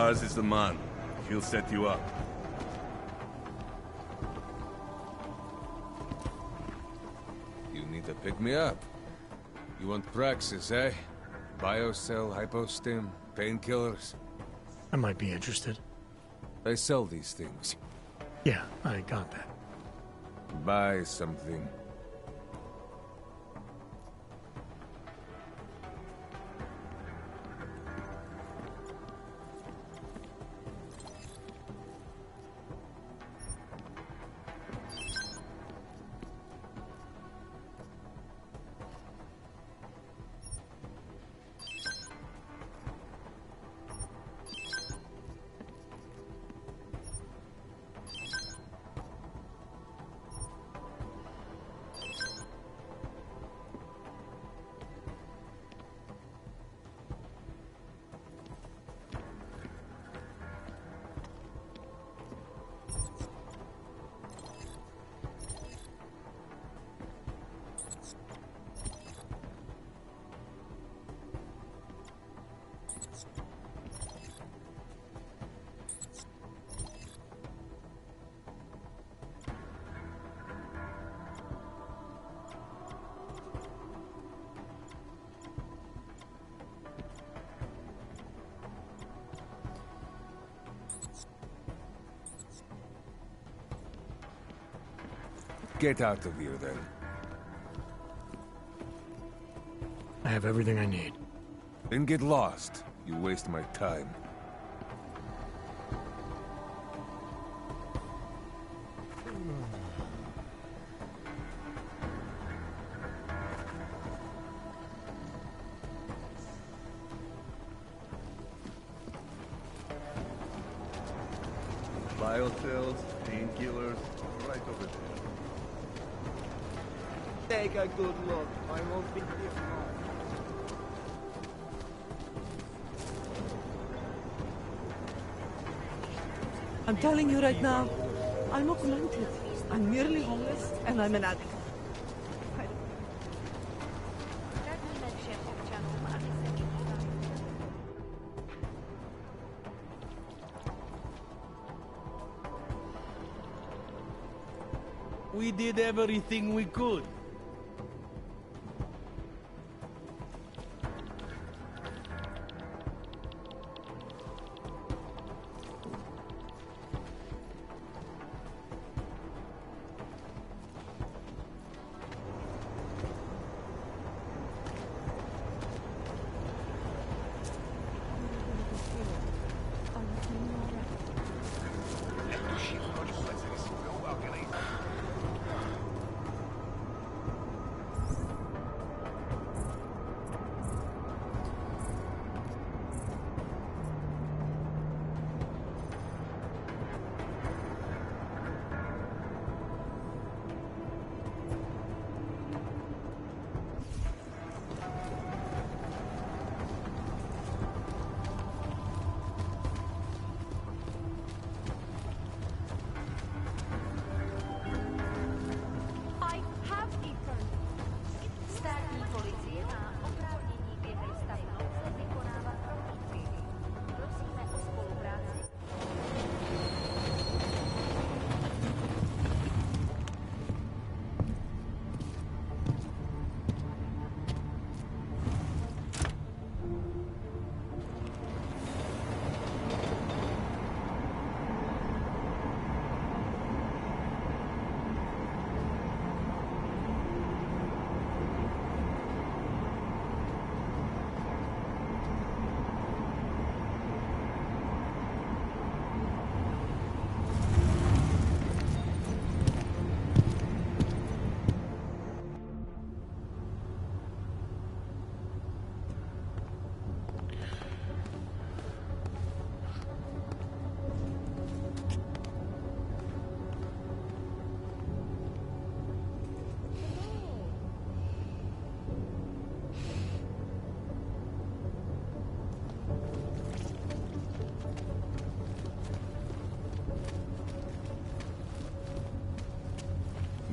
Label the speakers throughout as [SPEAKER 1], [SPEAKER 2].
[SPEAKER 1] Lars is the man. He'll set you up.
[SPEAKER 2] You need to pick me up. You want praxis, eh? Biocell, hypostim, painkillers?
[SPEAKER 3] I might be interested.
[SPEAKER 2] They sell these things.
[SPEAKER 3] Yeah, I got that.
[SPEAKER 2] Buy something. Get out of here, then.
[SPEAKER 3] I have everything I need.
[SPEAKER 2] Then get lost. You waste my time.
[SPEAKER 1] Biocells, painkillers, right over there.
[SPEAKER 4] Take a good look. I won't be here long. I'm telling you right now, I'm augmented. I'm nearly homeless, and I'm an addict.
[SPEAKER 5] We did everything we could.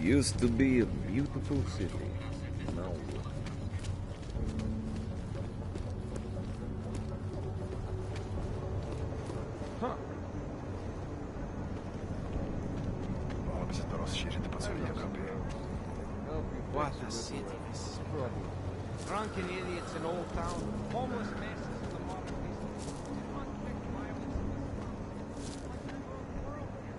[SPEAKER 6] Used to be a beautiful city. Now
[SPEAKER 7] What a city this is probably. Drunken idiots in Old Town, homeless messes in the modern district, and unchecked violence in the slums. Like a third world here.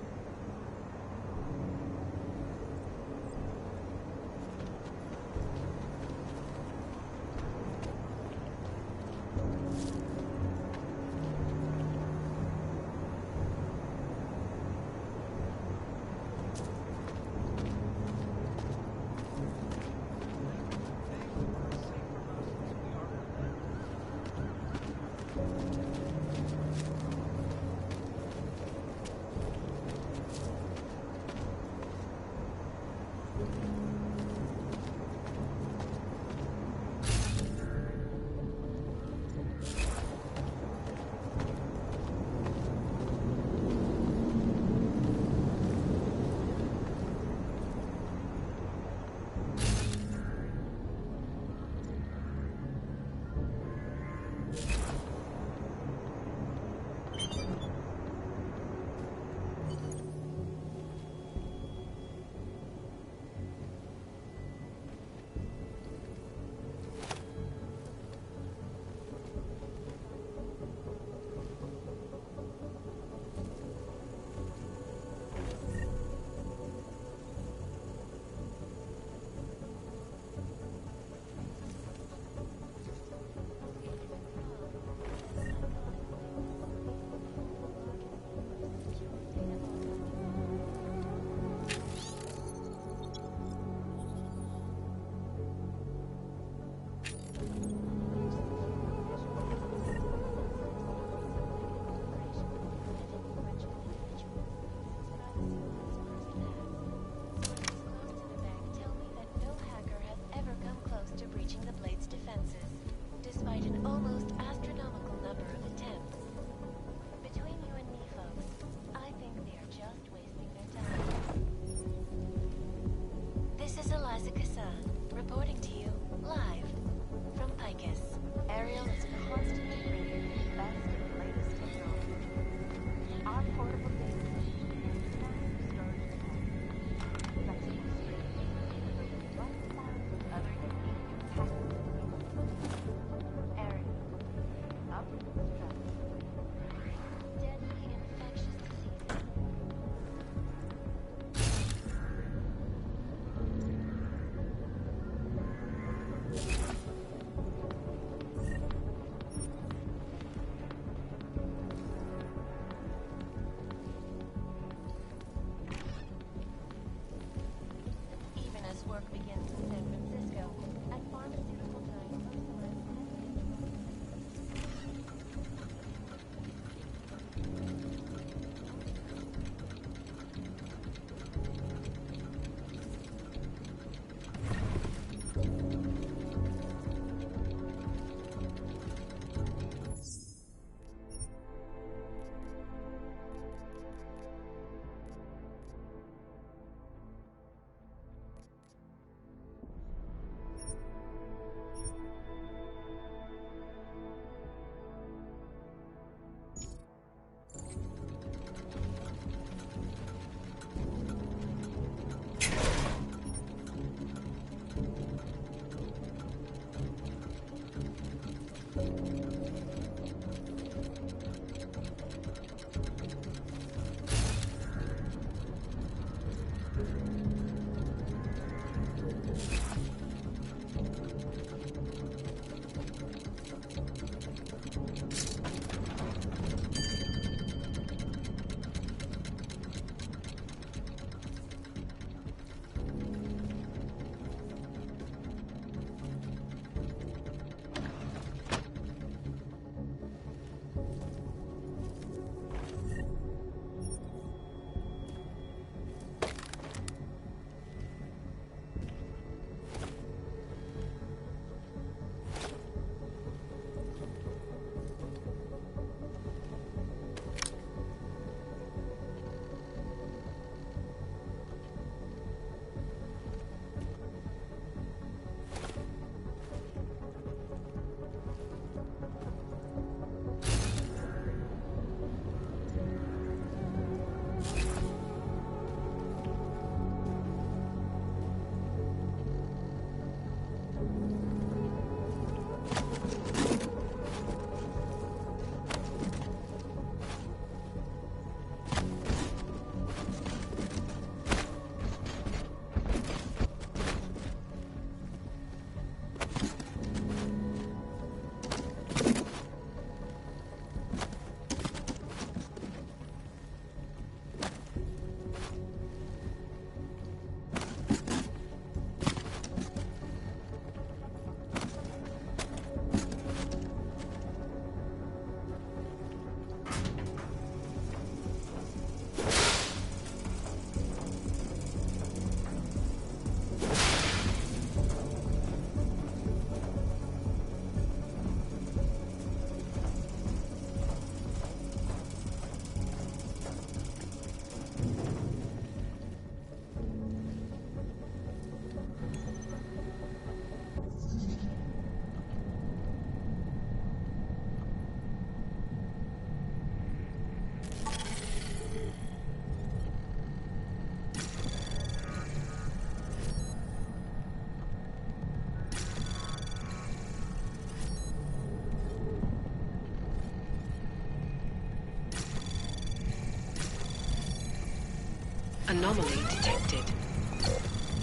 [SPEAKER 8] Anomaly detected.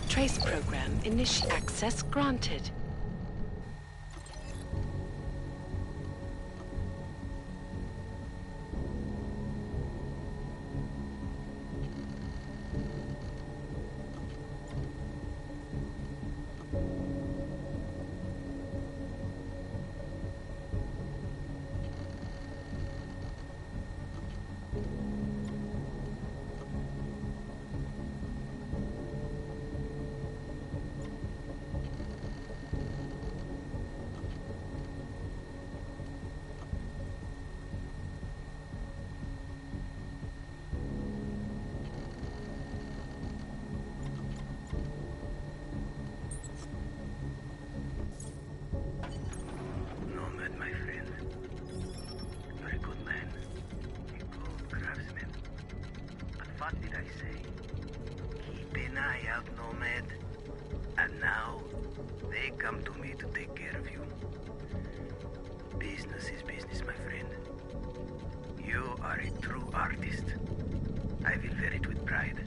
[SPEAKER 8] Trace program access granted.
[SPEAKER 9] Nomad, my friend. You're a good man. A good craftsman. But what did I say? Keep an eye out, Nomad. And now, they come to me to take care of you. Business is business, my friend. You are a true artist. I will wear it with pride.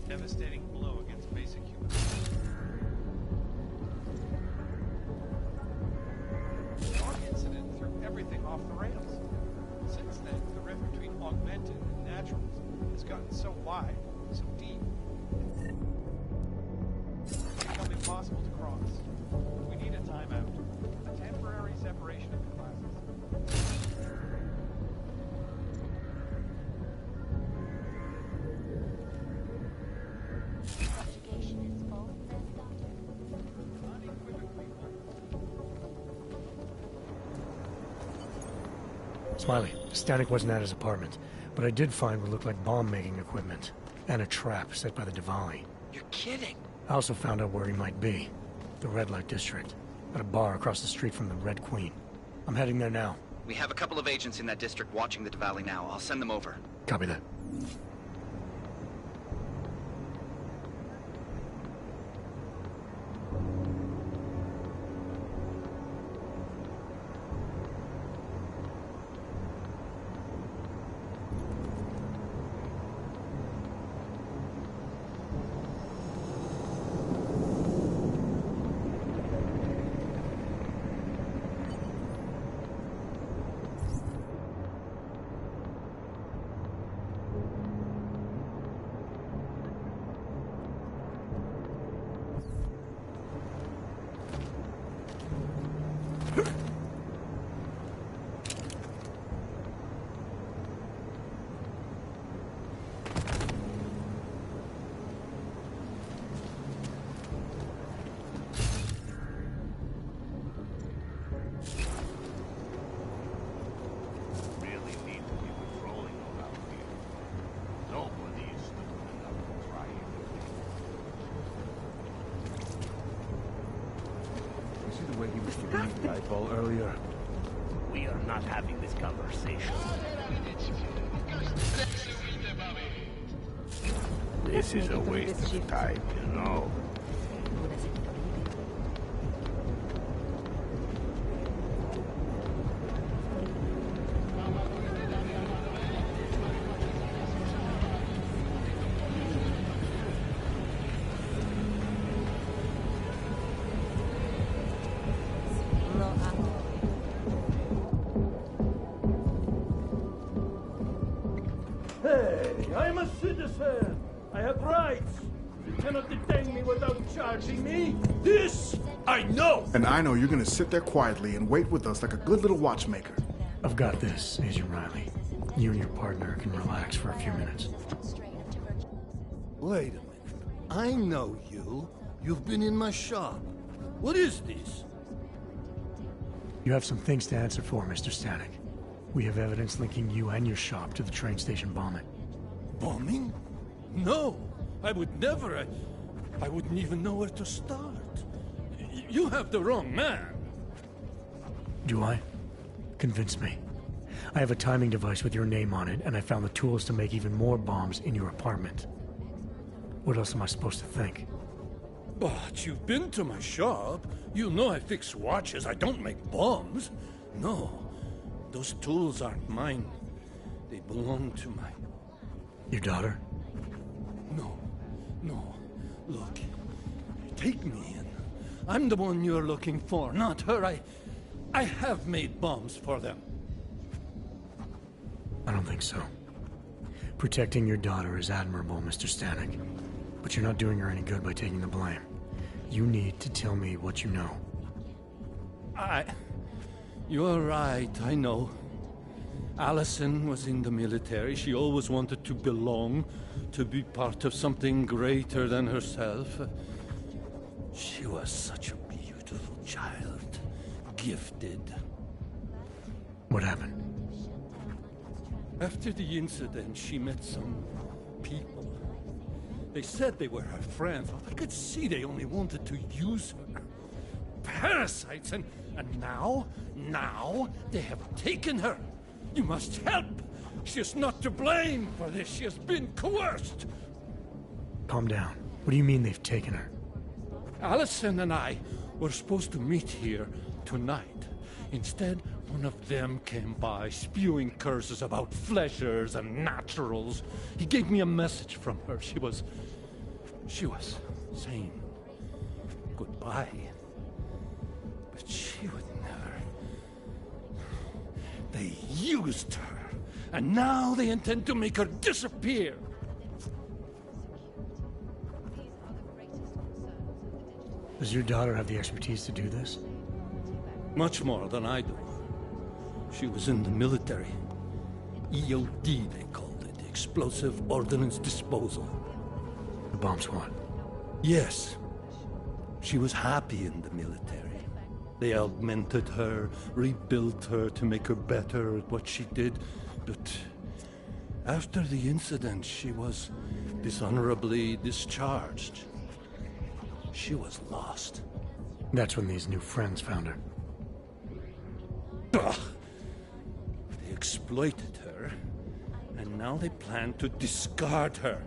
[SPEAKER 7] Devastating blow against basic humans. One incident threw everything off the rails. Since then, the rift between augmented and naturals has gotten so wide, so deep, it's become impossible to cross. We need a timeout, a temporary separation of the classes.
[SPEAKER 3] Smiley, Static wasn't at his apartment, but I did find what looked like bomb-making equipment, and a trap set by the Diwali.
[SPEAKER 10] You're kidding.
[SPEAKER 3] I also found out where he might be. The Red Light District, at a bar across the street from the Red Queen. I'm heading there now.
[SPEAKER 10] We have a couple of agents in that district watching the Diwali now. I'll send them over.
[SPEAKER 3] Copy that.
[SPEAKER 1] Earlier.
[SPEAKER 11] We are not having this conversation. This is a waste of time, you know.
[SPEAKER 12] Hey, I'm a citizen. I have rights. You cannot detain me without charging me. This I know.
[SPEAKER 13] And I know you're gonna sit there quietly and wait with us like a good little watchmaker.
[SPEAKER 3] I've got this, Agent Riley. You and your partner can relax for a few minutes.
[SPEAKER 14] Wait a minute. I know you. You've been in my shop.
[SPEAKER 12] What is this?
[SPEAKER 3] You have some things to answer for, Mr. Stanek. We have evidence linking you and your shop to the train station bombing.
[SPEAKER 12] Bombing? No, I would never. I wouldn't even know where to start. You have the wrong man.
[SPEAKER 3] Do I? Convince me. I have a timing device with your name on it, and I found the tools to make even more bombs in your apartment. What else am I supposed to think?
[SPEAKER 12] But you've been to my shop. You know I fix watches. I don't make bombs. No, those tools aren't mine. They belong to my...
[SPEAKER 3] Your daughter?
[SPEAKER 12] No. Look, take me in. I'm the one you're looking for, not her. I have made bombs for them.
[SPEAKER 3] I don't think so. Protecting your daughter is admirable, Mr. Stanek. But you're not doing her any good by taking the blame. You need to tell me what you know.
[SPEAKER 12] You're right, I know. Allison was in the military. She always wanted to belong, to be part of something greater than herself. She was such a beautiful child. Gifted.
[SPEAKER 3] What happened?
[SPEAKER 12] After the incident, she met some people. They said they were her friends, but I could see they only wanted to use her. Parasites, and now they have taken her. You must help. She is not to blame for this. She has been coerced.
[SPEAKER 3] Calm down. What do you mean they've taken her?
[SPEAKER 12] Allison and I were supposed to meet here tonight. Instead, one of them came by, spewing curses about fleshers and naturals. He gave me a message from her. She was saying goodbye. But she would never. They used her, and now they intend to make her disappear.
[SPEAKER 3] Does your daughter have the expertise to do this?
[SPEAKER 12] Much more than I do. She was in the military. EOD, they called it. Explosive Ordnance Disposal.
[SPEAKER 3] The bomb squad?
[SPEAKER 12] Yes. She was happy in the military. They augmented her, rebuilt her to make her better at what she did. But after the incident, she was dishonorably discharged. She was lost.
[SPEAKER 3] That's when these new friends found her.
[SPEAKER 12] Ugh. They exploited her, and now they plan to discard her.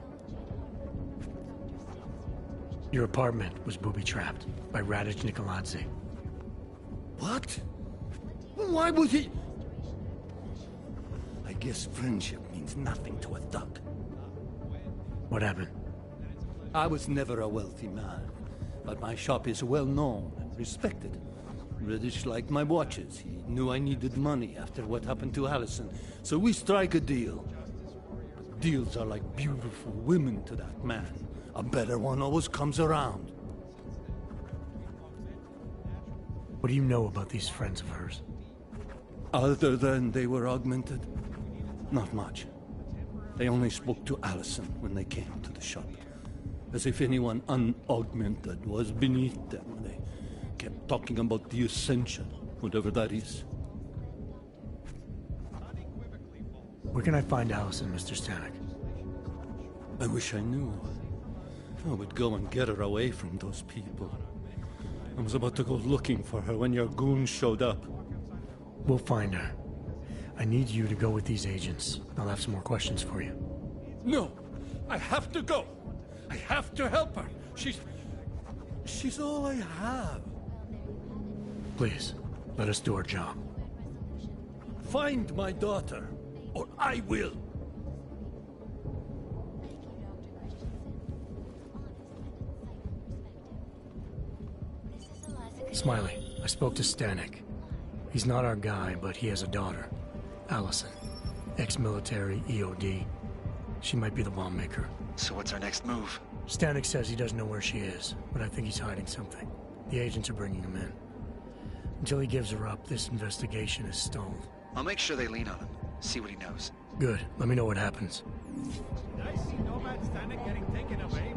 [SPEAKER 3] Your apartment was booby-trapped by Radic Nikoladze.
[SPEAKER 12] What? Why would he? I guess friendship means nothing to a thug.
[SPEAKER 3] What happened?
[SPEAKER 12] I was never a wealthy man, but my shop is well known and respected. Radic liked my watches. He knew I needed money after what happened to Allison, so we strike a deal. But deals are like beautiful women to that man. A better one always comes around.
[SPEAKER 3] What do you know about these friends of hers?
[SPEAKER 12] Other than they were augmented? Not much. They only spoke to Allison when they came to the shop. As if anyone unaugmented was beneath them. They kept talking about the Ascension, whatever that is.
[SPEAKER 3] Where can I find Allison, Mr. Stanek?
[SPEAKER 12] I wish I knew. I would go and get her away from those people. I was about to go looking for her when your goons showed up.
[SPEAKER 3] We'll find her. I need you to go with these agents. I'll have some more questions for you.
[SPEAKER 12] No! I have to go! I have to help her! She's all I have.
[SPEAKER 3] Please, let us do our job.
[SPEAKER 12] Find my daughter, or I will!
[SPEAKER 3] Smiley, I spoke to Stanek. He's not our guy, but he has a daughter, Allison. Ex-military, EOD. She might be the bomb maker.
[SPEAKER 10] So what's our next move?
[SPEAKER 3] Stanek says he doesn't know where she is, but I think he's hiding something. The agents are bringing him in. Until he gives her up, this investigation is stalled.
[SPEAKER 10] I'll make sure they lean on him. See what he knows.
[SPEAKER 3] Good. Let me know what happens.
[SPEAKER 7] Did I see Nomad Stanek getting taken away?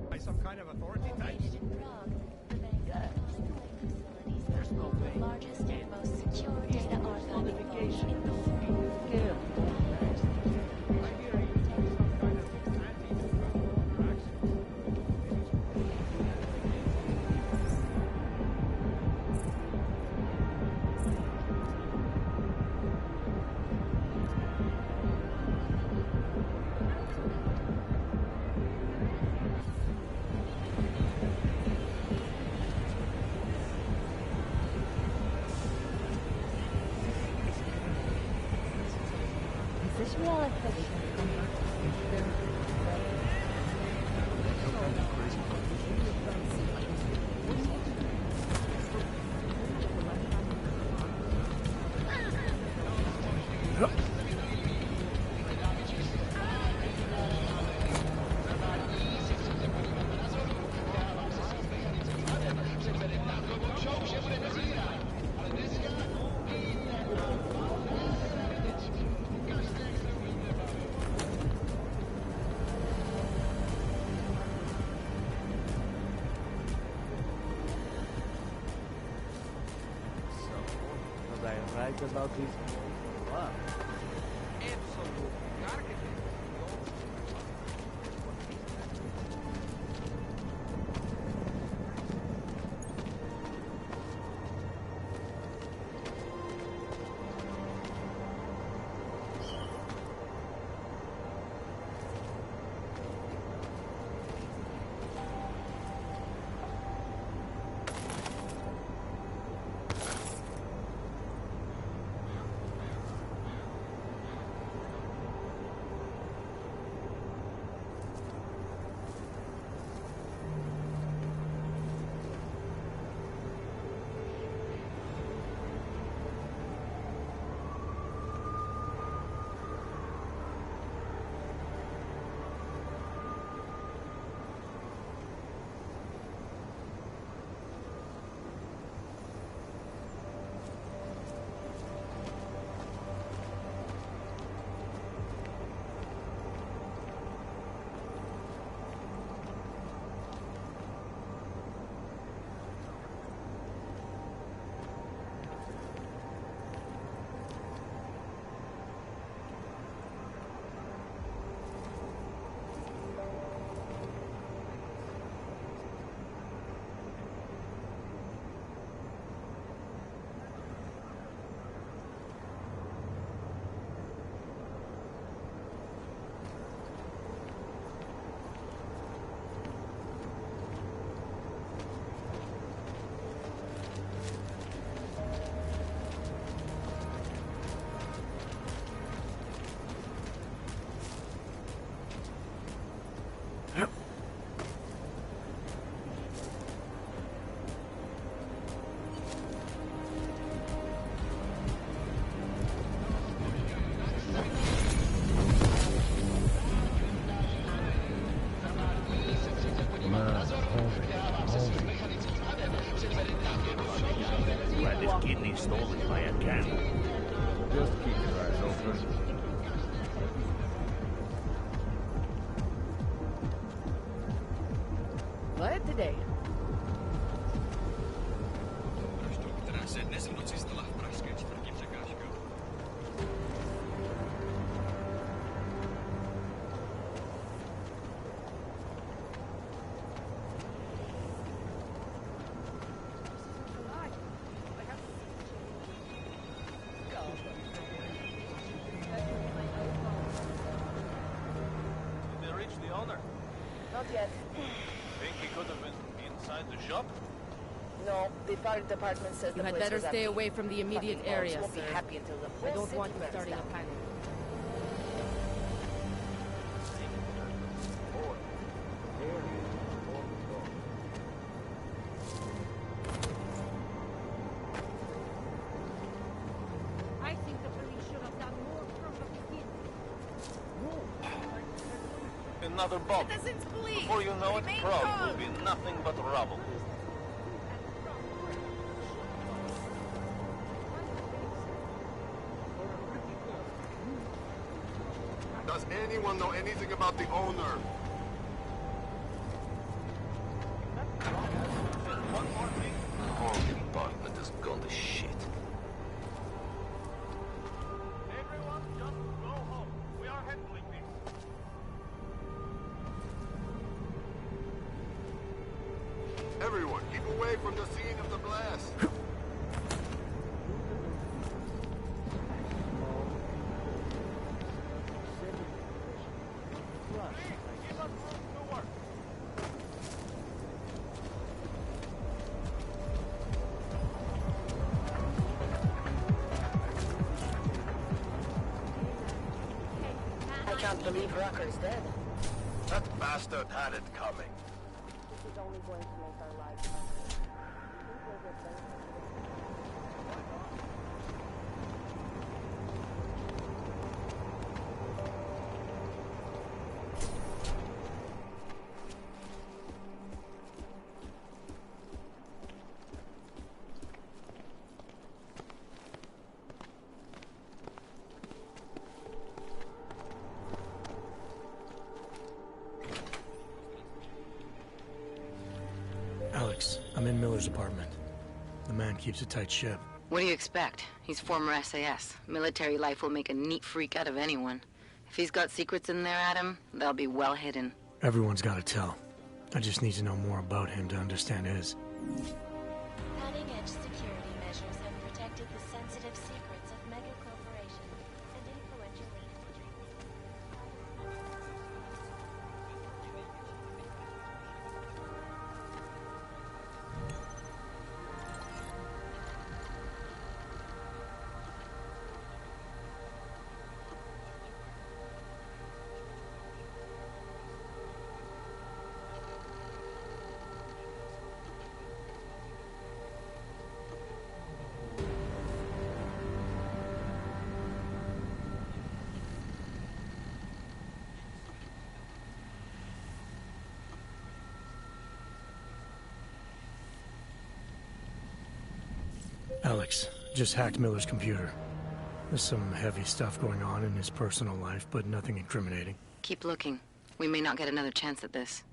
[SPEAKER 7] By some kind of authority types? There's no way.
[SPEAKER 14] Largest and most secure data archive in the world.
[SPEAKER 5] Right about this. Wow.
[SPEAKER 7] Absolutely. Architect.
[SPEAKER 11] Stolen by a cat.
[SPEAKER 1] Just keep your eyes open.
[SPEAKER 4] What today?
[SPEAKER 15] Not yet.
[SPEAKER 16] Think he could have been inside the shop?
[SPEAKER 15] No, the fire department says
[SPEAKER 17] You
[SPEAKER 15] the
[SPEAKER 17] had
[SPEAKER 15] place
[SPEAKER 17] better
[SPEAKER 15] was
[SPEAKER 17] stay
[SPEAKER 15] empty.
[SPEAKER 17] away from the immediate
[SPEAKER 15] Fucking
[SPEAKER 17] area,
[SPEAKER 15] won't be
[SPEAKER 17] sir.
[SPEAKER 15] happy until the
[SPEAKER 17] I
[SPEAKER 15] whole
[SPEAKER 17] don't want
[SPEAKER 15] city
[SPEAKER 17] you
[SPEAKER 15] burns
[SPEAKER 17] starting a
[SPEAKER 15] down.
[SPEAKER 17] panic.
[SPEAKER 14] I think the police should have done more from the beginning.
[SPEAKER 16] Another bomb.
[SPEAKER 14] Citizens, please!
[SPEAKER 16] Before you know it,
[SPEAKER 14] Remain
[SPEAKER 16] Prague
[SPEAKER 14] calm.
[SPEAKER 16] will be nothing but rubble.
[SPEAKER 17] Does anyone know anything about the owner?
[SPEAKER 11] Whole department has gone to shit.
[SPEAKER 16] Everyone, just go home. We are handling this.
[SPEAKER 17] Everyone, keep away from the scene of the blast.
[SPEAKER 15] I can't believe Rucker's dead.
[SPEAKER 17] That bastard had it coming.
[SPEAKER 15] This is only going to make our lives harder. I think we'll get better.
[SPEAKER 3] Alex, I'm in Miller's apartment. The man keeps a tight ship.
[SPEAKER 18] What do you expect? He's former SAS. Military life will make a neat freak out of anyone. If he's got secrets in there, Adam, they'll be well hidden.
[SPEAKER 3] Everyone's got to tell. I just need to know more about him to understand his.
[SPEAKER 19] Cutting-edge security measures have protected the sensitive secrets of mega corporations and influential industries.
[SPEAKER 3] Alex, just hacked Miller's computer. There's some heavy stuff going on in his personal life, but nothing incriminating.
[SPEAKER 18] Keep looking. We may not get another chance at this.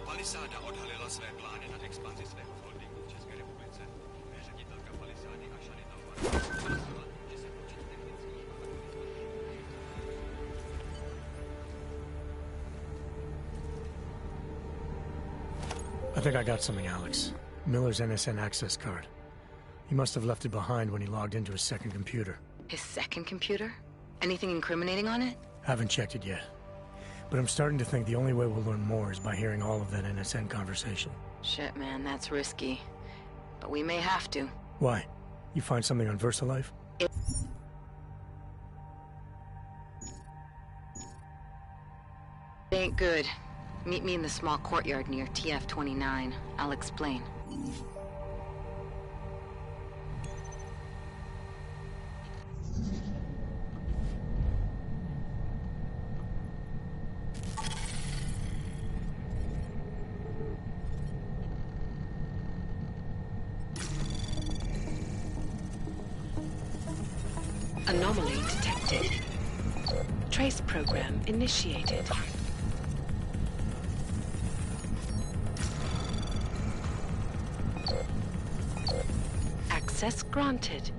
[SPEAKER 20] Palisada odhalila své plány na expanzi svého holdingu v České republice. Ředitelka Palisády Ashany Nová hlásila, že se počet technických
[SPEAKER 3] I think I got something, Alex. Miller's NSN access card. He must have left it behind when he logged into his second computer.
[SPEAKER 18] His second computer? Anything incriminating on it?
[SPEAKER 3] Haven't checked it yet. But I'm starting to think the only way we'll learn more is by hearing all of that NSN conversation.
[SPEAKER 18] Shit, man, that's risky. But we may have to.
[SPEAKER 3] Why? You find something on VersaLife?
[SPEAKER 18] It ain't good. Meet me in the small courtyard near TF-29. I'll explain. Anomaly detected. Trace program initiated. Access granted.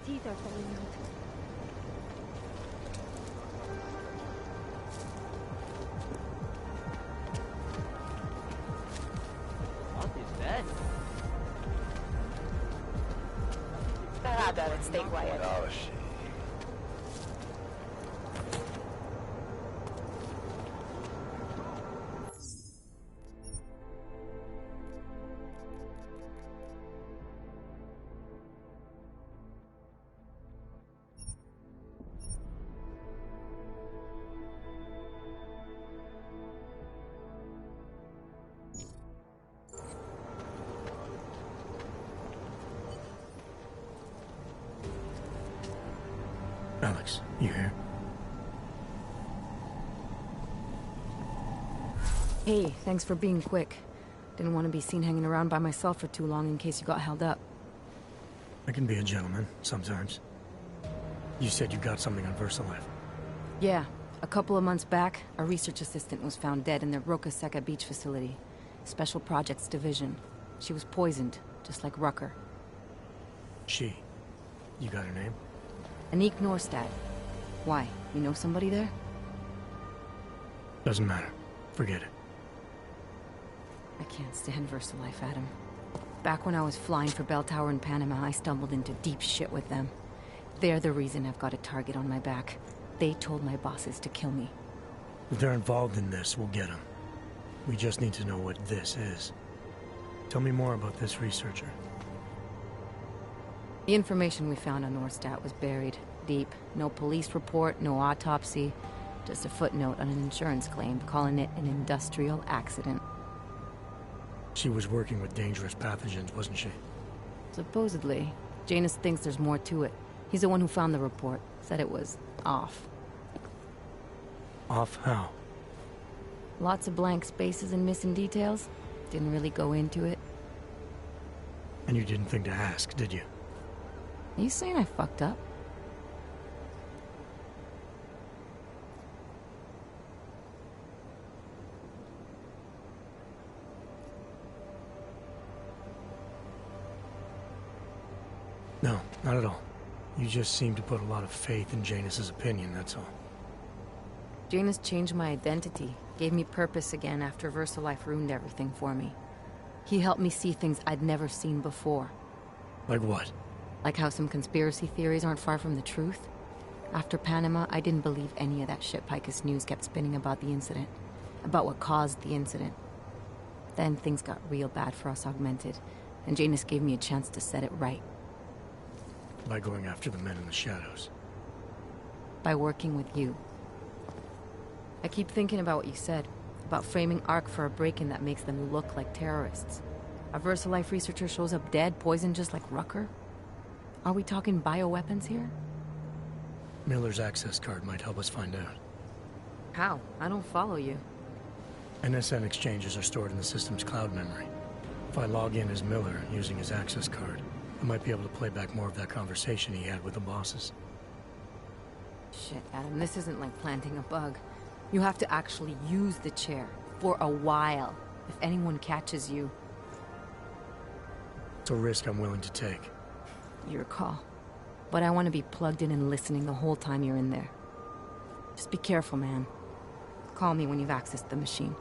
[SPEAKER 14] teeth are falling out.
[SPEAKER 5] What is that?
[SPEAKER 18] Let's stay quiet.
[SPEAKER 11] Oh, shit.
[SPEAKER 3] Alex, you here?
[SPEAKER 21] Hey, thanks for being quick. Didn't want to be seen hanging around by myself for too long in case you got held up.
[SPEAKER 3] I can be a gentleman, sometimes. You said you got something on VersaLife.
[SPEAKER 21] Yeah, a couple of months back, a research assistant was found dead in the Roca Seca beach facility. Special Projects Division. She was poisoned, just like Rucker.
[SPEAKER 3] She. You got her name?
[SPEAKER 21] Anik Norstad. Why? You know somebody there?
[SPEAKER 3] Doesn't matter. Forget it.
[SPEAKER 21] I can't stand VersaLife, Adam. Back when I was flying for Bell Tower in Panama, I stumbled into deep shit with them. They're the reason I've got a target on my back. They told my bosses to kill me.
[SPEAKER 3] If they're involved in this, we'll get them. We just need to know what this is. Tell me more about this researcher.
[SPEAKER 21] The information we found on Norstad was buried deep. No police report, no autopsy. Just a footnote on an insurance claim, calling it an industrial accident.
[SPEAKER 3] She was working with dangerous pathogens, wasn't she?
[SPEAKER 21] Supposedly. Janus thinks there's more to it. He's the one who found the report. Said it was off.
[SPEAKER 3] Off how?
[SPEAKER 21] Lots of blank spaces and missing details. Didn't really go into it.
[SPEAKER 3] And you didn't think to ask, did you?
[SPEAKER 21] Are you saying I fucked up?
[SPEAKER 3] No, not at all. You just seem to put a lot of faith in Janus's opinion, that's all.
[SPEAKER 21] Janus changed my identity, gave me purpose again after VersaLife ruined everything for me. He helped me see things I'd never seen before.
[SPEAKER 3] Like what?
[SPEAKER 21] Like how some conspiracy theories aren't far from the truth. After Panama, I didn't believe any of that shit Picus News kept spinning about the incident. About what caused the incident. Then things got real bad for us Augmented, and Janus gave me a chance to set it right.
[SPEAKER 3] By going after the men in the shadows.
[SPEAKER 21] By working with you. I keep thinking about what you said, about framing ARC for a break-in that makes them look like terrorists. A VersaLife researcher shows up dead, poisoned just like Rucker? Are we talking bioweapons here?
[SPEAKER 3] Miller's access card might help us find out.
[SPEAKER 21] How? I don't follow you.
[SPEAKER 3] NSN exchanges are stored in the system's cloud memory. If I log in as Miller using his access card, I might be able to play back more of that conversation he had with the bosses.
[SPEAKER 21] Shit, Adam, this isn't like planting a bug. You have to actually use the chair. For a while. If anyone catches you.
[SPEAKER 3] It's a risk I'm willing to take.
[SPEAKER 21] Your call. But I want to be plugged in and listening the whole time you're in there. Just be careful, man. Call me when you've accessed the machine.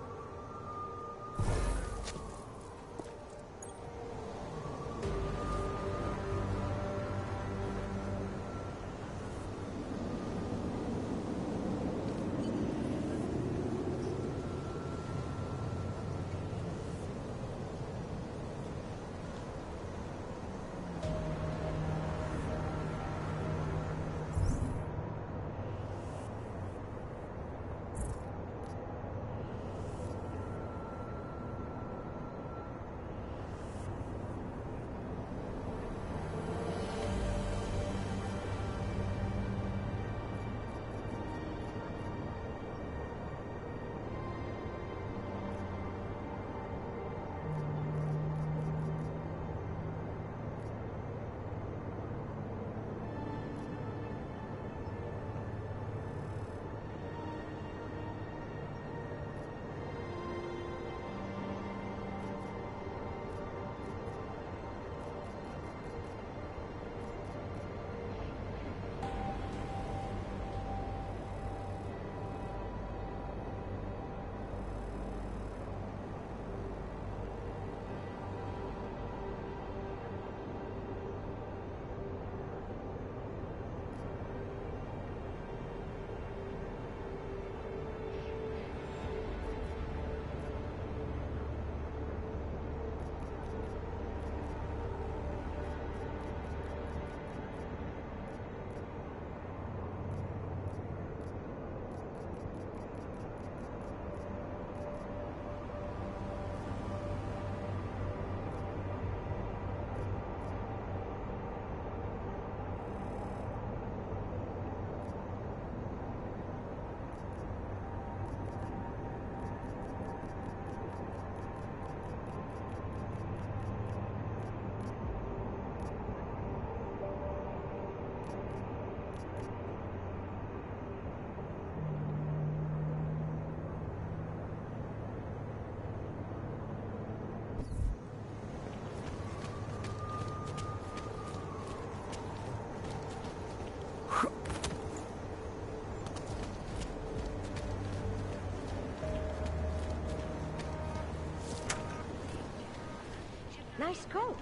[SPEAKER 14] Nice coat.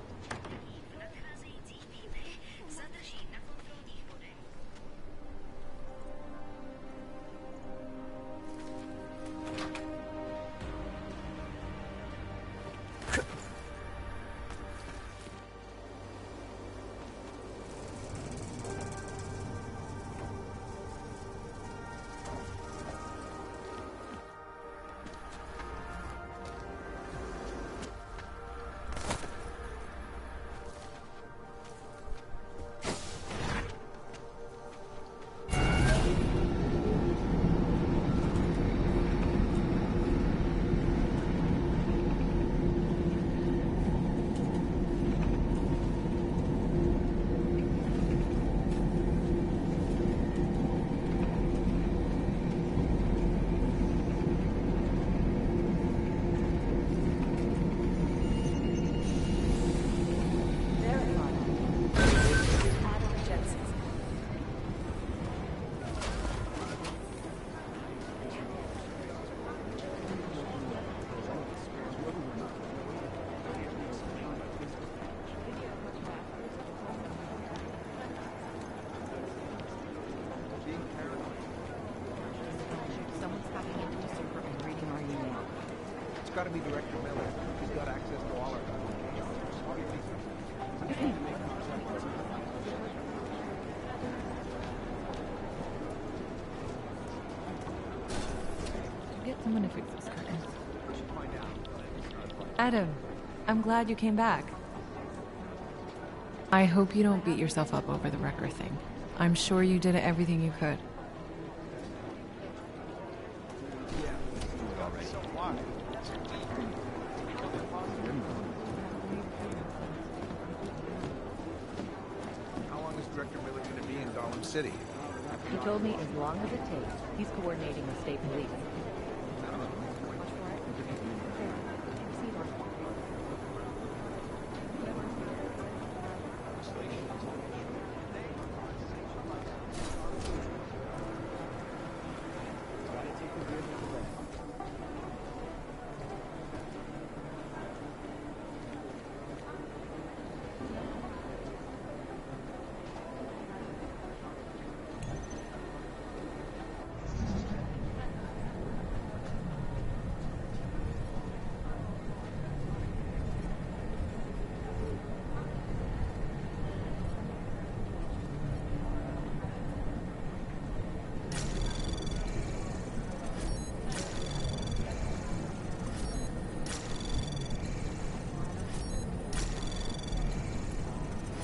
[SPEAKER 7] It's got to be Director Miller. He's got access to all our
[SPEAKER 2] Get someone to fix this curtain. Adam, I'm glad you came back. I hope you don't beat yourself up over the wrecker thing. I'm sure you did everything you could.
[SPEAKER 7] City.
[SPEAKER 22] He told me as long as it takes. He's coordinating with state police.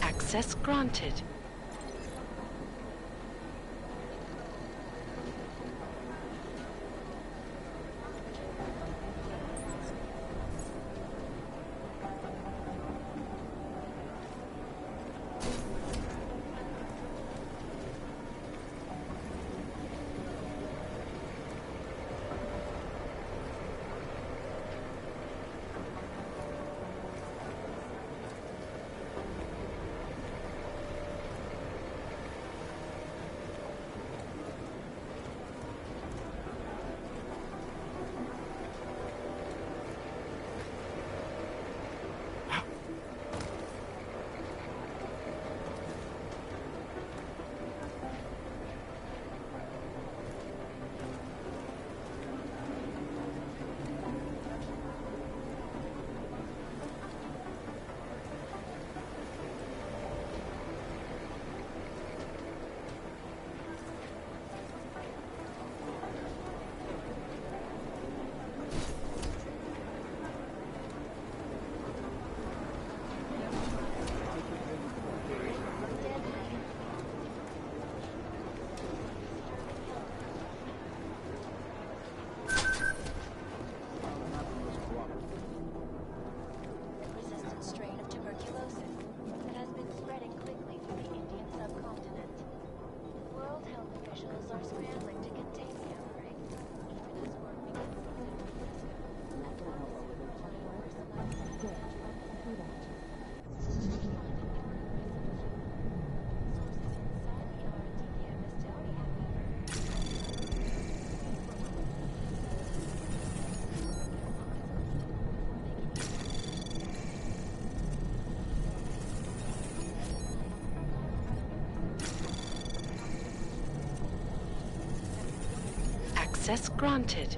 [SPEAKER 8] Access granted. Access granted.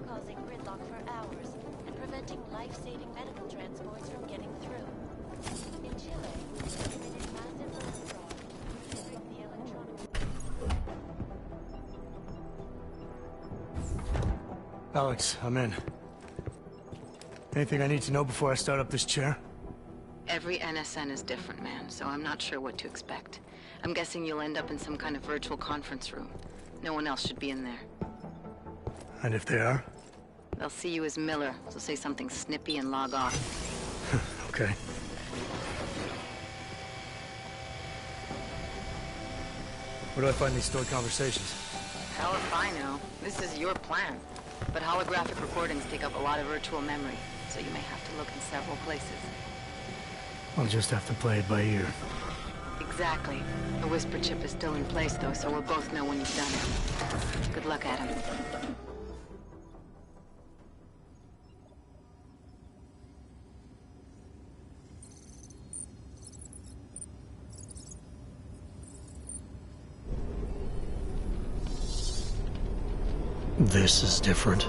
[SPEAKER 19] Causing gridlock for hours and preventing life-saving medical transports from getting through. In Chile, they committed massive voter fraud using the electronic.
[SPEAKER 3] Alex, I'm in. Anything I need to know before I start up this chair?
[SPEAKER 18] Every NSN is different, man, so I'm not sure what to expect. I'm guessing you'll end up in some kind of virtual conference room. No one else should be in there.
[SPEAKER 3] And if they are?
[SPEAKER 18] They'll see you as Miller, so say something snippy and log off.
[SPEAKER 3] Okay. Where do I find these stored conversations?
[SPEAKER 18] Hell if I know. This is your plan. But holographic recordings take up a lot of virtual memory, so you may have to look in several places.
[SPEAKER 3] I'll just have to play it by ear.
[SPEAKER 18] Exactly. The whisper chip is still in place, though, so we'll both know when you've done it. Good luck, Adam.
[SPEAKER 3] This is different.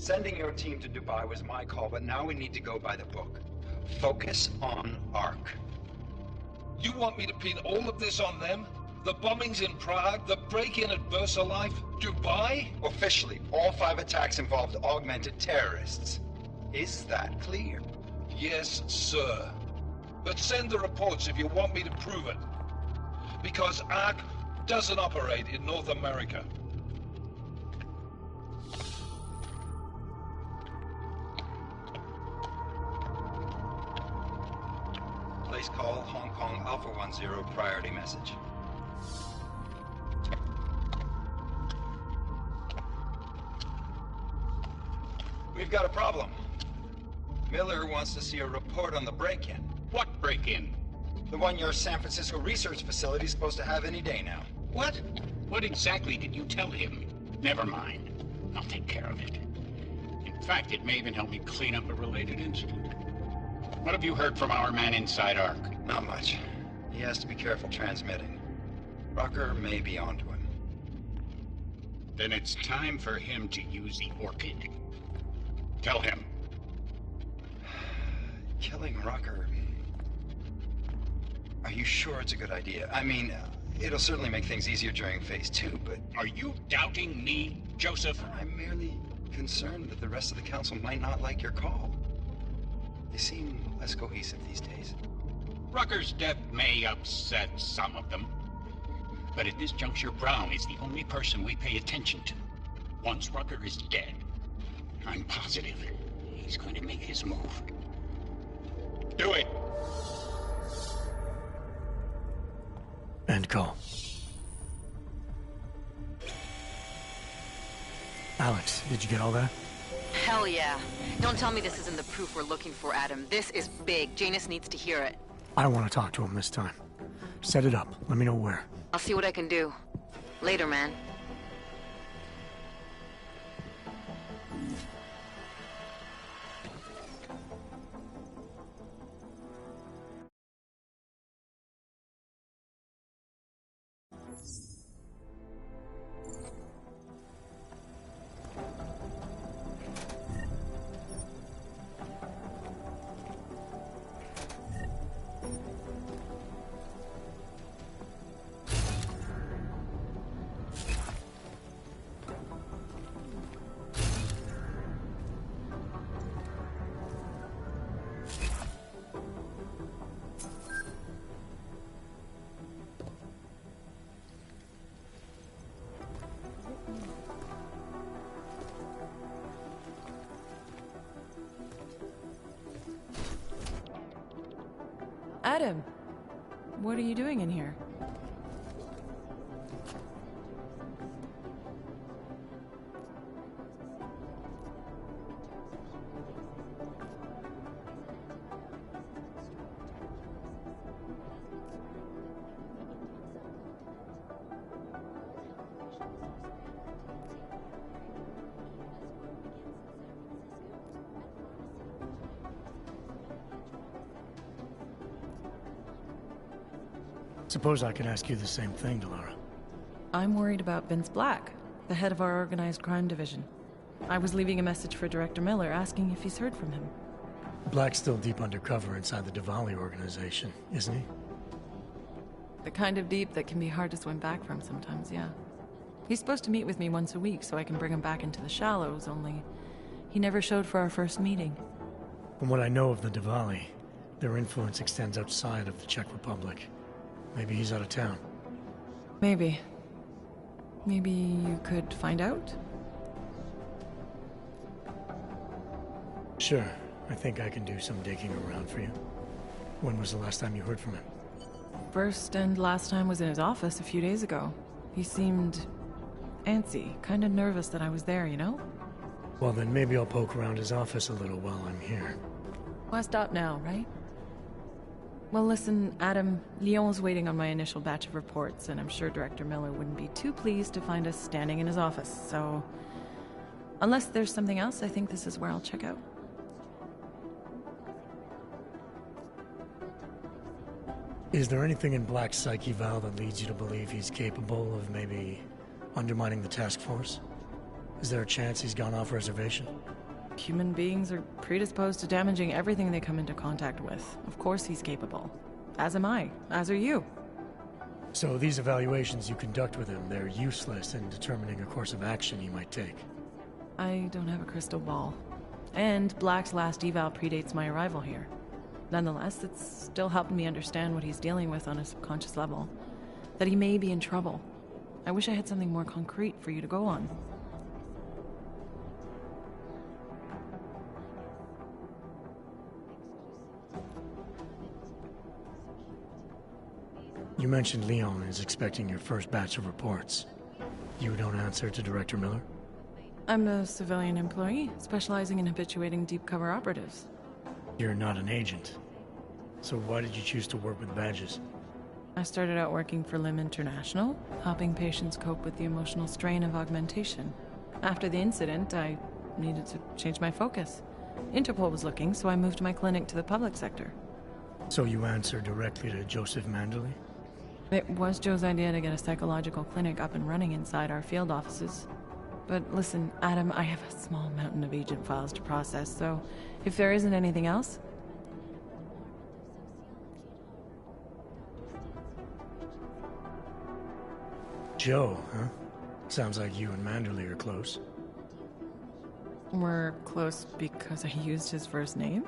[SPEAKER 6] Sending your team to Dubai was my call, but now we need to go by the book. Focus on ARC.
[SPEAKER 9] You want me to pin all of this on them? The bombings in Prague, the break-in at VersaLife, Dubai?
[SPEAKER 6] Officially, all 5 attacks involved augmented terrorists. Is that clear?
[SPEAKER 9] Yes, sir. But send the reports if you want me to prove it. Because ARC doesn't operate in North America.
[SPEAKER 6] Place call, Hong Kong Alpha 10, priority message. We've got a problem. Miller wants to see a report on the break-in.
[SPEAKER 23] What break-in?
[SPEAKER 6] The one your San Francisco research facility is supposed to have any day now.
[SPEAKER 23] What? What exactly did you tell him? Never mind. I'll take care of it. In fact, it may even help me clean up a related incident. What have you heard from our man inside ARC?
[SPEAKER 6] Not much. He has to be careful transmitting. Rucker may be onto him.
[SPEAKER 23] Then it's time for him to use the Orchid. Tell him.
[SPEAKER 6] Killing Rucker... Are you sure it's a good idea? I mean, it'll certainly make things easier during Phase 2, but...
[SPEAKER 23] Are you doubting me, Joseph?
[SPEAKER 6] I'm merely concerned that the rest of the Council might not like your call. They seem less cohesive these days.
[SPEAKER 23] Rucker's death may upset some of them. But at this juncture, Brown is the only person we pay attention to. Once Rucker is dead, I'm positive he's going to make his move. Do it!
[SPEAKER 3] End call. Alex, did you get all that?
[SPEAKER 18] Hell yeah. Don't tell me this isn't the proof we're looking for, Adam. This is big. Janus needs to hear it.
[SPEAKER 3] I want to talk to him this time. Set it up. Let me know where.
[SPEAKER 18] I'll see what I can do. Later, man.
[SPEAKER 2] Adam, what are you doing in here?
[SPEAKER 3] Suppose I could ask you the same thing, Delara.
[SPEAKER 2] I'm worried about Vince Black, the head of our organized crime division. I was leaving a message for Director Miller asking if he's heard from him.
[SPEAKER 3] Black's still deep undercover inside the Diwali organization, isn't he?
[SPEAKER 2] The kind of deep that can be hard to swim back from sometimes, yeah. He's supposed to meet with me once a week so I can bring him back into the shallows, only he never showed for our first meeting.
[SPEAKER 3] From what I know of the Diwali, their influence extends outside of the Czech Republic. Maybe he's out of town.
[SPEAKER 2] Maybe. Maybe you could find out?
[SPEAKER 3] Sure. I think I can do some digging around for you. When was the last time you heard from him?
[SPEAKER 2] First and last time was in his office a few days ago. He seemed antsy, kind of nervous that I was there, you know?
[SPEAKER 3] Well, then maybe I'll poke around his office a little while I'm here.
[SPEAKER 2] Well, I stop now, right? Well, listen, Adam, Lyon's waiting on my initial batch of reports, and I'm sure Director Miller wouldn't be too pleased to find us standing in his office, so... Unless there's something else, I think this is where I'll check out.
[SPEAKER 3] Is there anything in Black's psyche, Val, that leads you to believe he's capable of maybe undermining the task force? Is there a chance he's gone off reservation?
[SPEAKER 2] Human beings are predisposed to damaging everything they come into contact with. Of course he's capable. As am I. As are you.
[SPEAKER 3] So these evaluations you conduct with him, they're useless in determining a course of action he might take.
[SPEAKER 2] I don't have a crystal ball. And Black's last eval predates my arrival here. Nonetheless, it's still helping me understand what he's dealing with on a subconscious level. That he may be in trouble. I wish I had something more concrete for you to go on.
[SPEAKER 3] You mentioned Leon is expecting your first batch of reports. You don't answer to Director Miller?
[SPEAKER 2] I'm a civilian employee, specializing in habituating deep cover operatives.
[SPEAKER 3] You're not an agent. So why did you choose to work with badges?
[SPEAKER 2] I started out working for LIM International, helping patients cope with the emotional strain of augmentation. After the incident, I needed to change my focus. Interpol was looking, so I moved my clinic to the public sector.
[SPEAKER 3] So you answer directly to Joseph Manderley?
[SPEAKER 2] It was Joe's idea to get a psychological clinic up and running inside our field offices. But listen, Adam, I have a small mountain of agent files to process, so if there isn't anything else...
[SPEAKER 3] Joe, huh? Sounds like you and Manderley are close.
[SPEAKER 2] We're close because I used his first name?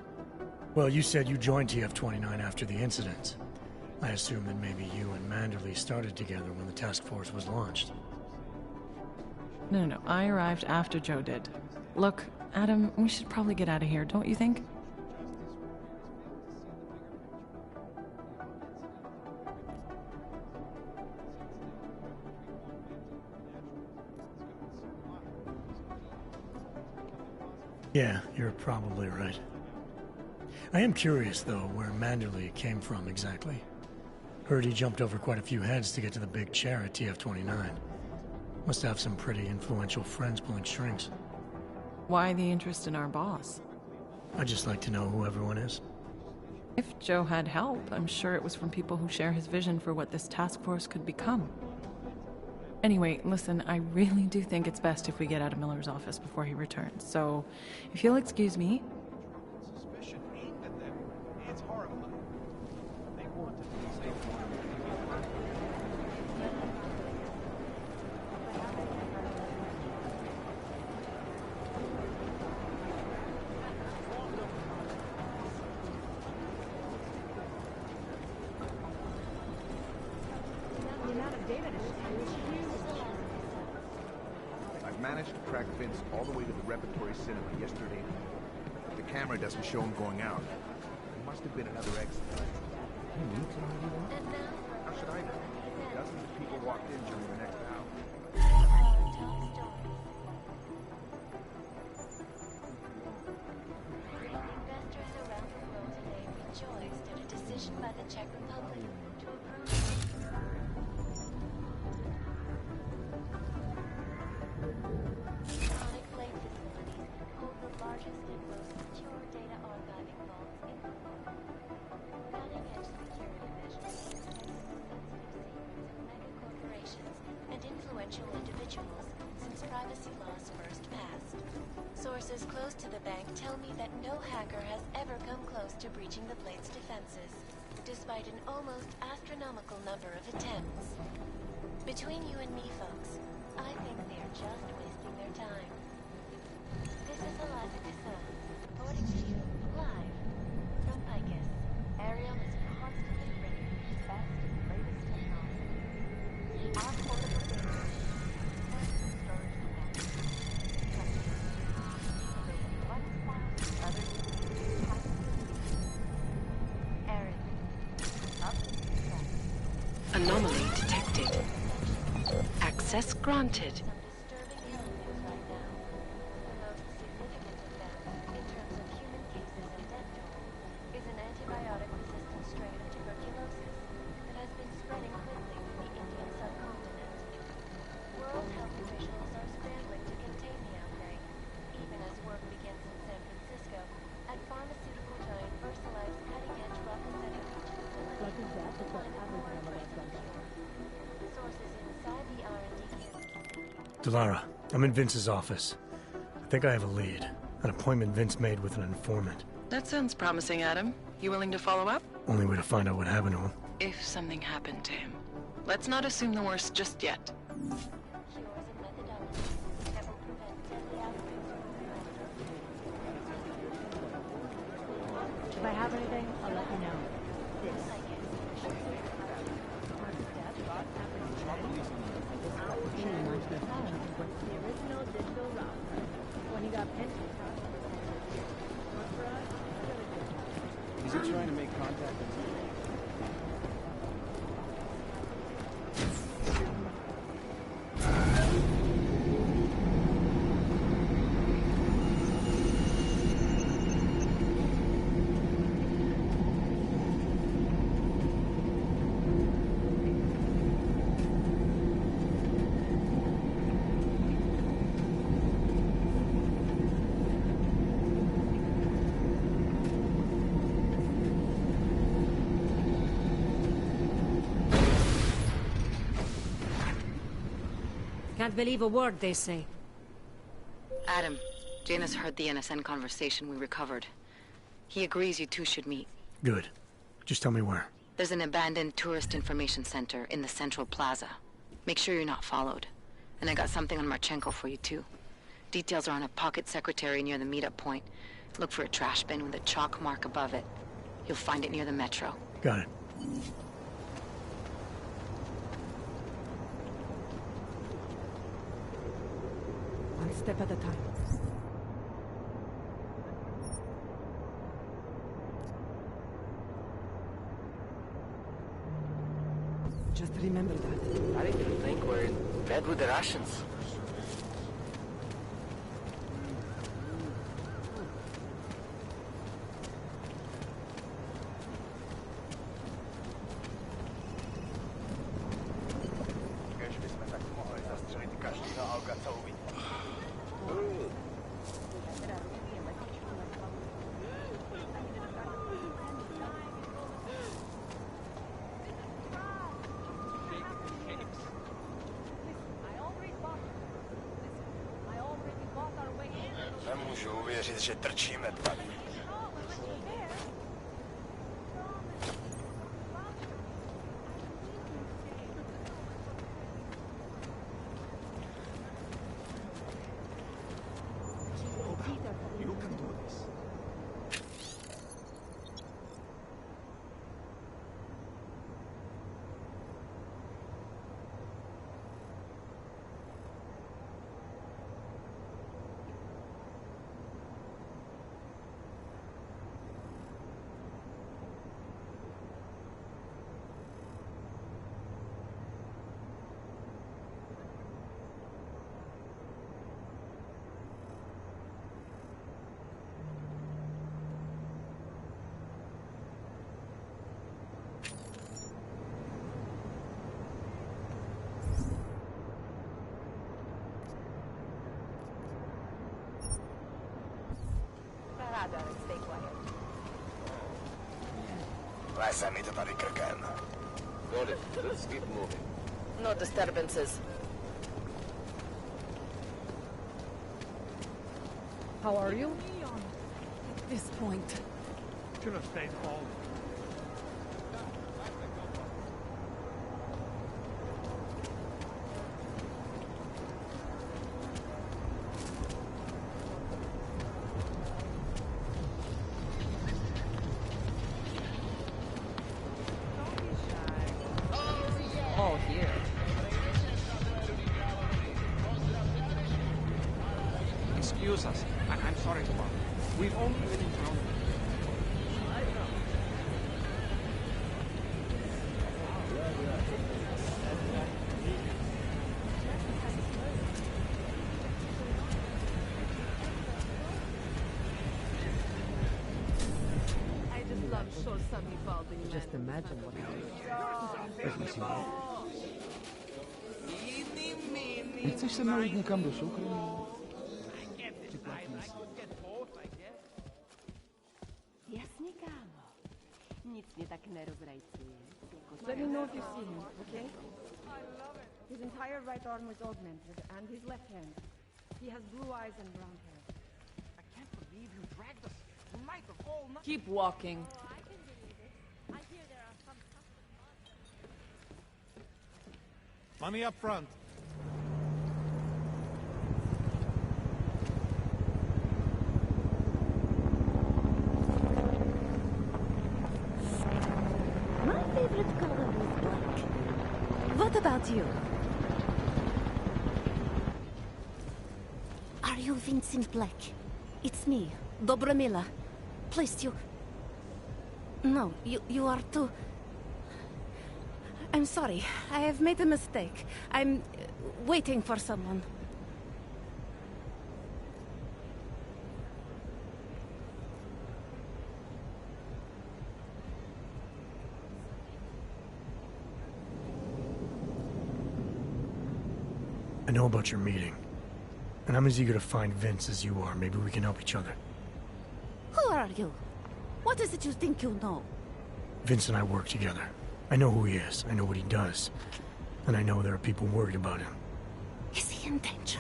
[SPEAKER 3] Well, you said you joined TF-29 after the incident. I assume that maybe you and Manderley started together when the task force was launched.
[SPEAKER 2] No. I arrived after Joe did. Look, Adam, we should probably get out of here, don't you think?
[SPEAKER 3] Yeah, you're probably right. I am curious, though, where Manderley came from exactly. Heard he jumped over quite a few heads to get to the big chair at TF-29. Must have some pretty influential friends pulling strings.
[SPEAKER 2] Why the interest in our boss?
[SPEAKER 3] I'd just like to know who everyone is.
[SPEAKER 2] If Joe had help, I'm sure it was from people who share his vision for what this task force could become. Anyway, listen, I really do think it's best if we get out of Miller's office before he returns, so if you'll excuse me...
[SPEAKER 7] Suspicion aimed at them. It's horrifying. They want to be safe.
[SPEAKER 14] The amount of data to share is huge.
[SPEAKER 10] I've managed to track Vince all the way to the repertory cinema yesterday night. But the camera doesn't show him going out. There must have been another exit. How should I know? Dozens of people walked in during the next hour.
[SPEAKER 19] Investors around the world today rejoiced at a decision by the Czech Republic to approve Sonic Blade facilities hold the largest and most secure data archiving vaults in the world. Cutting-edge security measures protect the sensitive secrets of mega corporations and influential individuals since privacy laws first passed. Sources close to the bank tell me that no hacker has ever come close to breaching the Blade's defenses, despite an almost astronomical number of attempts. Between you and me, folks, I think they're just wasting their time. This is Eliza Cassell, reporting to you live from Picus. Ariel is constantly bringing you the best and latest technology. Our portable data storage
[SPEAKER 8] Anomaly detected. Access granted.
[SPEAKER 3] Delara, I'm in Vince's office. I think I have a lead. An appointment Vince made with an informant.
[SPEAKER 2] That sounds promising, Adam. You willing to follow up?
[SPEAKER 3] Only way to find out what happened to him.
[SPEAKER 2] If something happened to him. Let's not assume the worst just yet.
[SPEAKER 22] If I have anything, I'll let you know. The original digital rock. When he got pinched.
[SPEAKER 7] Is he trying to make contact?
[SPEAKER 1] Can't believe a word they say.
[SPEAKER 18] Adam, Janus heard the NSN conversation we recovered. He agrees you two should meet.
[SPEAKER 3] Good. Just tell me where.
[SPEAKER 18] There's an abandoned tourist information center in the central plaza. Make sure you're not followed. And I got something on Marchenko for you too. Details are on a pocket secretary near the meetup point. Look for a trash bin with a chalk mark above it. You'll find it near the metro.
[SPEAKER 3] Got it.
[SPEAKER 4] One step at a time. Just remember that.
[SPEAKER 5] I didn't even think we're in bed with the Russians.
[SPEAKER 11] Nemůžu uvěřit, že trčíme tady.
[SPEAKER 10] You can do this.
[SPEAKER 11] Lásán mit tady krkem.
[SPEAKER 5] Got it. Let's keep moving.
[SPEAKER 18] No disturbances.
[SPEAKER 4] How are you? At this point.
[SPEAKER 7] Should have stayed home.
[SPEAKER 4] Oh, here.
[SPEAKER 7] Excuse us. I'm sorry to bother. We've only been in town.
[SPEAKER 4] I just love Shosami Balding. Just imagine what
[SPEAKER 10] Nie chcesz się małodnikam do szukru?
[SPEAKER 15] Jasně, kámo. Nic mě tak nerozrajcuje.
[SPEAKER 4] Let me know if you see him, okay?
[SPEAKER 15] His entire right arm was augmented, and his left hand.
[SPEAKER 14] He has blue eyes and brown hair.
[SPEAKER 7] I can't believe you dragged us tonight of all night.
[SPEAKER 2] Keep walking.
[SPEAKER 14] Oh, I can believe it. I hear there are some custom mods.
[SPEAKER 12] Money up front.
[SPEAKER 13] My favorite color is black. What about you? Are you Vincent Black? It's me, DrBrynzo. Please, you... No, you are too... I'm sorry. I have made a mistake. I'm waiting for someone.
[SPEAKER 3] I know about your meeting. And I'm as eager to find Vince as you are. Maybe we can help each other.
[SPEAKER 13] Who are you? What is it you think you know?
[SPEAKER 3] Vince and I work together. I know who he is. I know what he does. And I know there are people worried about him.
[SPEAKER 13] Is he in danger?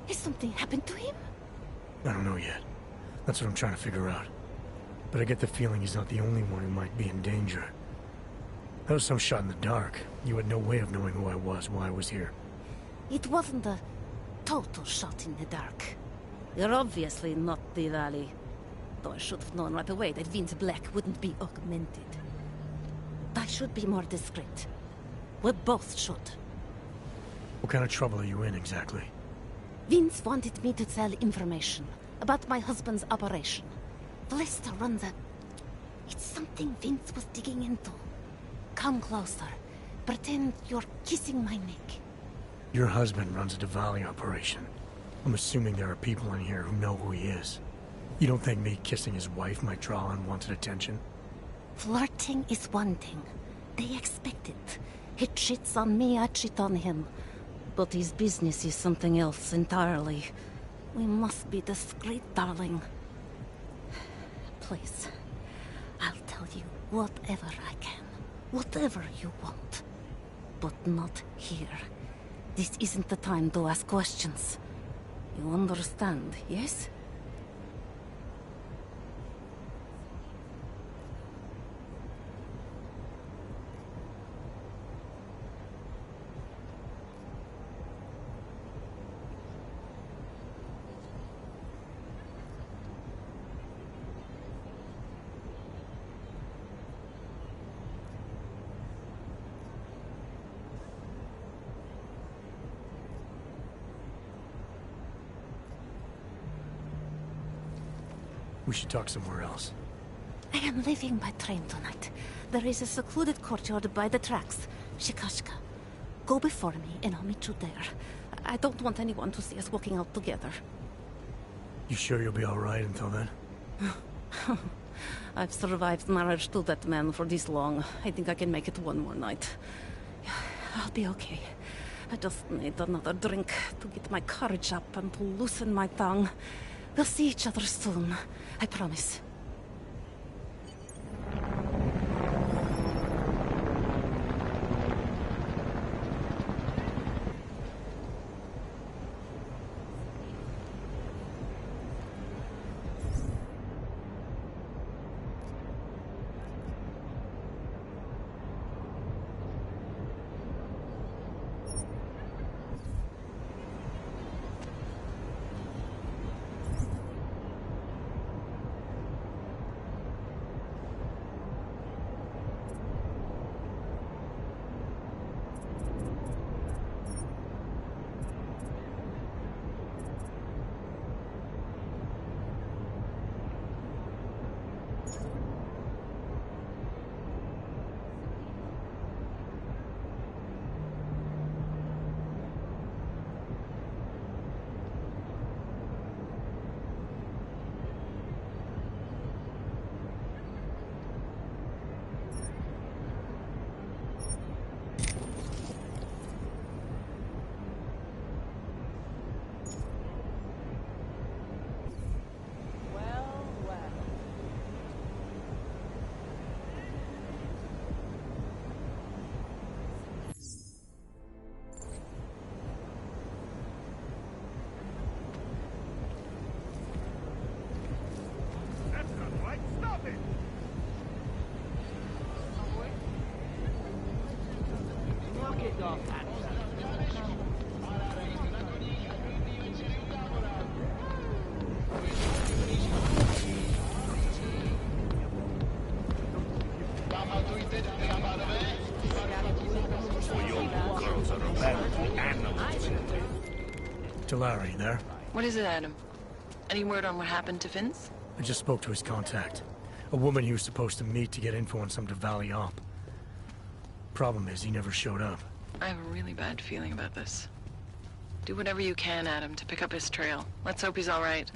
[SPEAKER 13] Has something happened to him?
[SPEAKER 3] I don't know yet. That's what I'm trying to figure out. But I get the feeling he's not the only one who might be in danger. That was some shot in the dark. You had no way of knowing who I was while I was here.
[SPEAKER 13] It wasn't a total shot in the dark. You're obviously not the Valley. Though I should have known right away that Vince Black wouldn't be augmented. I should be more discreet. We both should.
[SPEAKER 3] What kind of trouble are you in, exactly?
[SPEAKER 13] Vince wanted me to tell information about my husband's operation. Vlista runs a... It's something Vince was digging into. Come closer. Pretend you're kissing my neck.
[SPEAKER 3] Your husband runs a Diwali operation. I'm assuming there are people in here who know who he is. You don't think me kissing his wife might draw unwanted attention?
[SPEAKER 13] Flirting is one thing. They expect it. He cheats on me, I cheat on him. But his business is something else entirely. We must be discreet, darling. Please, I'll tell you whatever I can. Whatever you want. But not here. This isn't the time to ask questions. You understand, yes?
[SPEAKER 3] We should talk somewhere else.
[SPEAKER 13] I am leaving by train tonight. There is a secluded courtyard by the tracks. Shikashka. Go before me and I'll meet you there. I don't want anyone to see us walking out together.
[SPEAKER 3] You sure you'll be alright until then?
[SPEAKER 13] I've survived marriage to that man for this long. I think I can make it one more night. I'll be okay. I just need another drink to get my courage up and to loosen my tongue. We'll see each other soon. I promise.
[SPEAKER 3] Tari, there?
[SPEAKER 2] What is it, Adam? Any word on what happened to Vince?
[SPEAKER 3] I just spoke to his contact. A woman he was supposed to meet to get info on some Diwali op. Problem is, he never showed up.
[SPEAKER 2] I have a really bad feeling about this. Do whatever you can, Adam, to pick up his trail. Let's hope he's all right.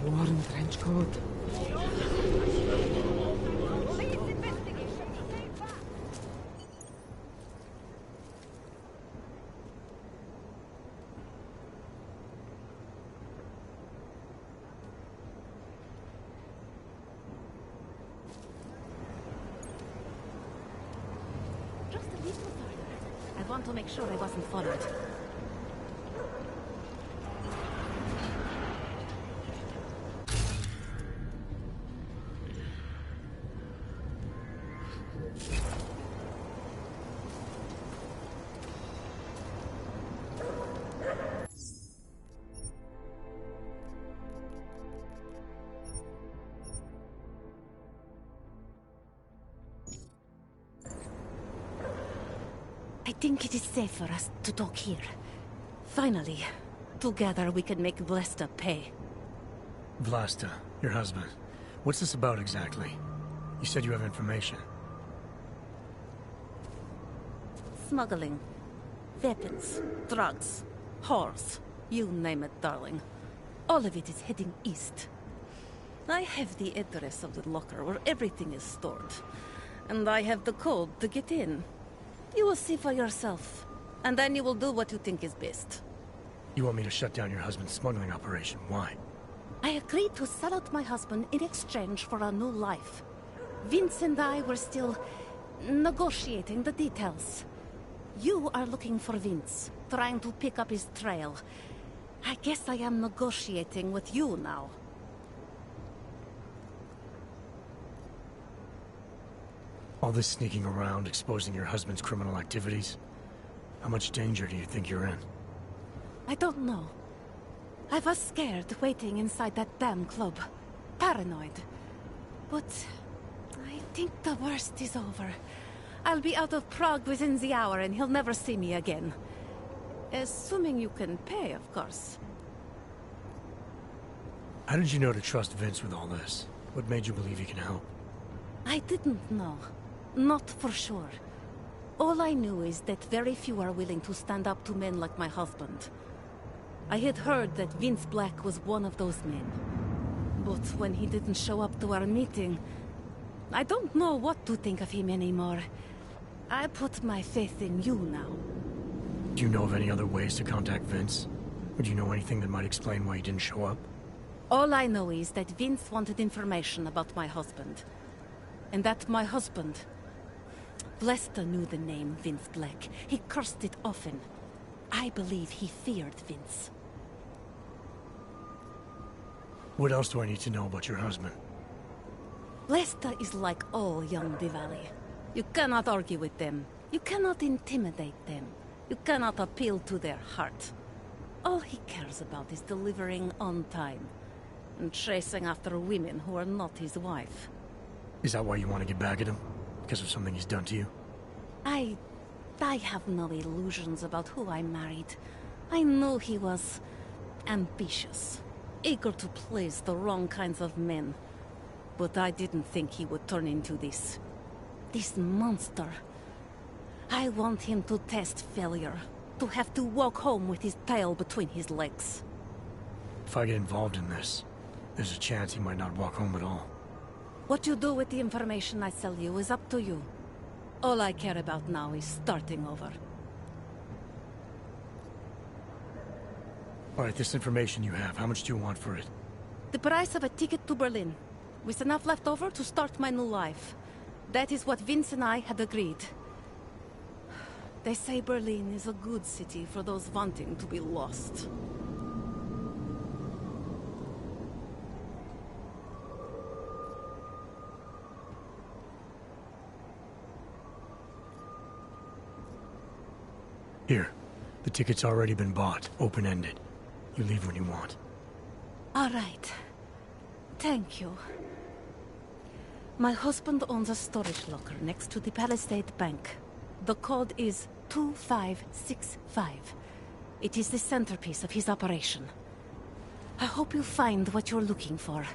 [SPEAKER 4] Warren trench coat.
[SPEAKER 13] Just a little further. I want to make sure I wasn't followed. I think it is safe for us to talk here. Finally, together we can make Vlasta pay.
[SPEAKER 3] Vlasta, your husband. What's this about exactly? You said you have information.
[SPEAKER 13] Smuggling. Weapons. Drugs. Whores. You name it, darling. All of it is heading east. I have the address of the locker where everything is stored. And I have the code to get in. You will see for yourself. And then you will do what you think is best.
[SPEAKER 3] You want me to shut down your husband's smuggling operation? Why?
[SPEAKER 13] I agreed to sell out my husband in exchange for a new life. Vince and I were still negotiating the details. You are looking for Vince, trying to pick up his trail. I guess I am negotiating with you now.
[SPEAKER 3] All this sneaking around, exposing your husband's criminal activities. How much danger do you think you're in?
[SPEAKER 13] I don't know. I was scared waiting inside that damn club. Paranoid. But I think the worst is over. I'll be out of Prague within the hour and he'll never see me again. Assuming you can pay, of course.
[SPEAKER 3] How did you know to trust Vince with all this? What made you believe he can help?
[SPEAKER 13] I didn't know. Not for sure. All I knew is that very few are willing to stand up to men like my husband. I had heard that Vince Black was one of those men. But when he didn't show up to our meeting, I don't know what to think of him anymore. I put my faith in you now.
[SPEAKER 3] Do you know of any other ways to contact Vince? Or do you know anything that might explain why he didn't show up?
[SPEAKER 13] All I know is that Vince wanted information about my husband. And that my husband... Lester knew the name Vince Black. He cursed it often. I believe he feared Vince.
[SPEAKER 3] What else do I need to know about your husband?
[SPEAKER 13] Lester is like all young Diwali. You cannot argue with them. You cannot intimidate them. You cannot appeal to their heart. All he cares about is delivering on time. And chasing after women who are not his wife.
[SPEAKER 3] Is that why you want to get back at him? Because of something he's done to you?
[SPEAKER 13] I have no illusions about who I married. I know he was ambitious, eager to please the wrong kinds of men. But I didn't think he would turn into this monster. I want him to test failure, to have to walk home with his tail between his legs.
[SPEAKER 3] If I get involved in this, there's a chance he might not walk home at all.
[SPEAKER 13] What you do with the information I sell you is up to you. All I care about now is starting over.
[SPEAKER 3] All right, this information you have, how much do you want for it?
[SPEAKER 13] The price of a ticket to Berlin, with enough left over to start my new life. That is what Vince and I had agreed. They say Berlin is a good city for those wanting to be lost.
[SPEAKER 3] Here, the ticket's already been bought, open-ended. You leave when you want.
[SPEAKER 13] All right. Thank you. My husband owns a storage locker next to the Palisade Bank. The code is 2565. It is the centerpiece of his operation. I hope you find what you're looking for.